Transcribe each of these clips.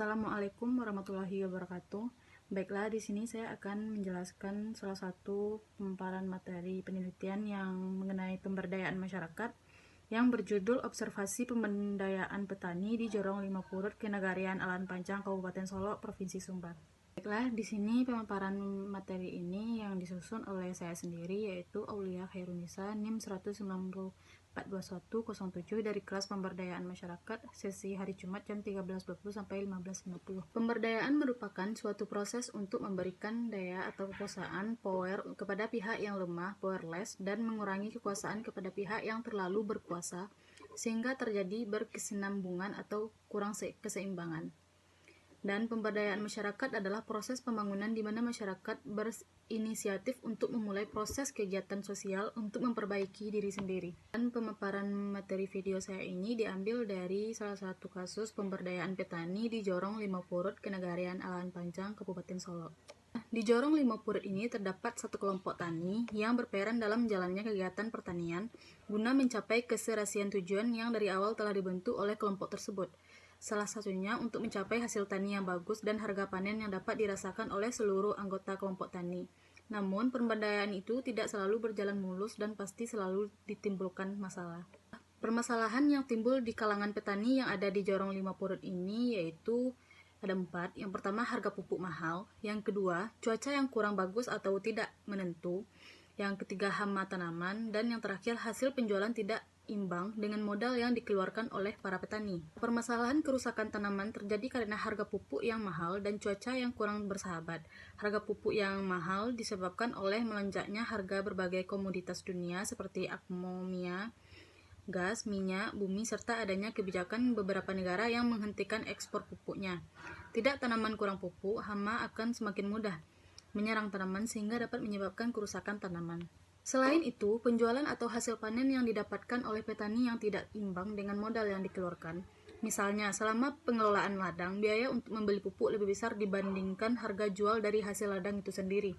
Assalamualaikum warahmatullahi wabarakatuh. Baiklah, di sini saya akan menjelaskan salah satu pemaparan materi penelitian yang mengenai pemberdayaan masyarakat yang berjudul Observasi Pemberdayaan Petani di Jorong Lima Purut, Kenagarian Alan Panjang, Kabupaten Solok, Provinsi Sumbar. Baiklah, di sini pemaparan materi ini yang disusun oleh saya sendiri, yaitu Aulia Khairunisa, NIM 1942107 dari kelas pemberdayaan masyarakat, sesi hari Jumat jam 13.20 sampai 15.50. Pemberdayaan merupakan suatu proses untuk memberikan daya atau kekuasaan power kepada pihak yang lemah, powerless, dan mengurangi kekuasaan kepada pihak yang terlalu berkuasa, sehingga terjadi berkesinambungan atau kurang keseimbangan. Dan pemberdayaan masyarakat adalah proses pembangunan di mana masyarakat berinisiatif untuk memulai proses kegiatan sosial untuk memperbaiki diri sendiri. Dan pemaparan materi video saya ini diambil dari salah satu kasus pemberdayaan petani di Jorong Lima Purut, Kenagarian Alan Panjang, Kabupaten Solok. Di Jorong Lima Purut ini terdapat satu kelompok tani yang berperan dalam jalannya kegiatan pertanian guna mencapai keserasian tujuan yang dari awal telah dibentuk oleh kelompok tersebut. Salah satunya untuk mencapai hasil tani yang bagus dan harga panen yang dapat dirasakan oleh seluruh anggota kelompok tani. Namun, pemberdayaan itu tidak selalu berjalan mulus dan pasti selalu ditimbulkan masalah. Permasalahan yang timbul di kalangan petani yang ada di Jorong Lima Purut ini yaitu ada 4. Yang pertama, harga pupuk mahal. Yang kedua, cuaca yang kurang bagus atau tidak menentu. Yang ketiga, hama tanaman. Dan yang terakhir, hasil penjualan tidak imbang dengan modal yang dikeluarkan oleh para petani. Permasalahan kerusakan tanaman terjadi karena harga pupuk yang mahal dan cuaca yang kurang bersahabat. Harga pupuk yang mahal disebabkan oleh melonjaknya harga berbagai komoditas dunia seperti ammonia, gas, minyak, bumi, serta adanya kebijakan beberapa negara yang menghentikan ekspor pupuknya. Tidak tanaman kurang pupuk, hama akan semakin mudah menyerang tanaman sehingga dapat menyebabkan kerusakan tanaman. Selain itu, penjualan atau hasil panen yang didapatkan oleh petani yang tidak imbang dengan modal yang dikeluarkan. Misalnya, selama pengelolaan ladang, biaya untuk membeli pupuk lebih besar dibandingkan harga jual dari hasil ladang itu sendiri.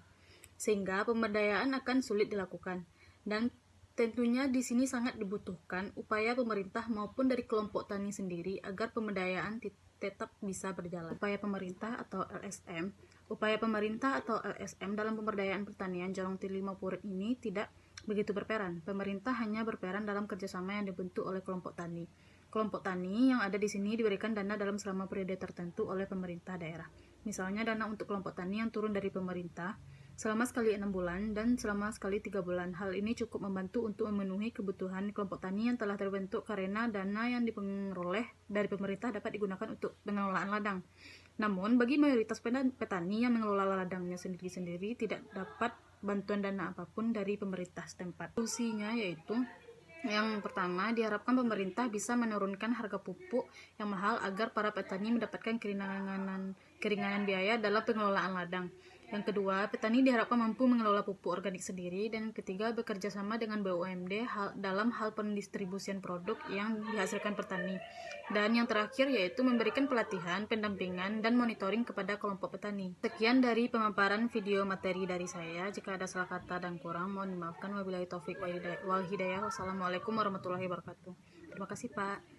Sehingga pemberdayaan akan sulit dilakukan. Dan tentunya di sini sangat dibutuhkan upaya pemerintah maupun dari kelompok tani sendiri agar pemberdayaan tetap bisa berjalan. Upaya pemerintah atau LSM dalam pemberdayaan pertanian Jorong Lima Purut ini tidak begitu berperan. Pemerintah hanya berperan dalam kerjasama yang dibentuk oleh kelompok tani. Kelompok tani yang ada di sini diberikan dana dalam selama periode tertentu oleh pemerintah daerah. Misalnya dana untuk kelompok tani yang turun dari pemerintah selama sekali 6 bulan dan selama sekali 3 bulan. Hal ini cukup membantu untuk memenuhi kebutuhan kelompok tani yang telah terbentuk karena dana yang diperoleh dari pemerintah dapat digunakan untuk pengelolaan ladang. Namun, bagi mayoritas petani yang mengelola ladangnya sendiri-sendiri tidak dapat bantuan dana apapun dari pemerintah setempat. Solusinya yaitu yang pertama, diharapkan pemerintah bisa menurunkan harga pupuk yang mahal agar para petani mendapatkan keringanan biaya dalam pengelolaan ladang. Yang kedua, petani diharapkan mampu mengelola pupuk organik sendiri. Dan ketiga, bekerja sama dengan BUMD dalam hal pendistribusian produk yang dihasilkan petani. Dan yang terakhir yaitu memberikan pelatihan, pendampingan, dan monitoring kepada kelompok petani. Sekian dari pemaparan video materi dari saya. Jika ada salah kata dan kurang, mohon dimaafkan. Wabillahi taufik wal hidayah. Wassalamualaikum warahmatullahi wabarakatuh. Terima kasih, Pak.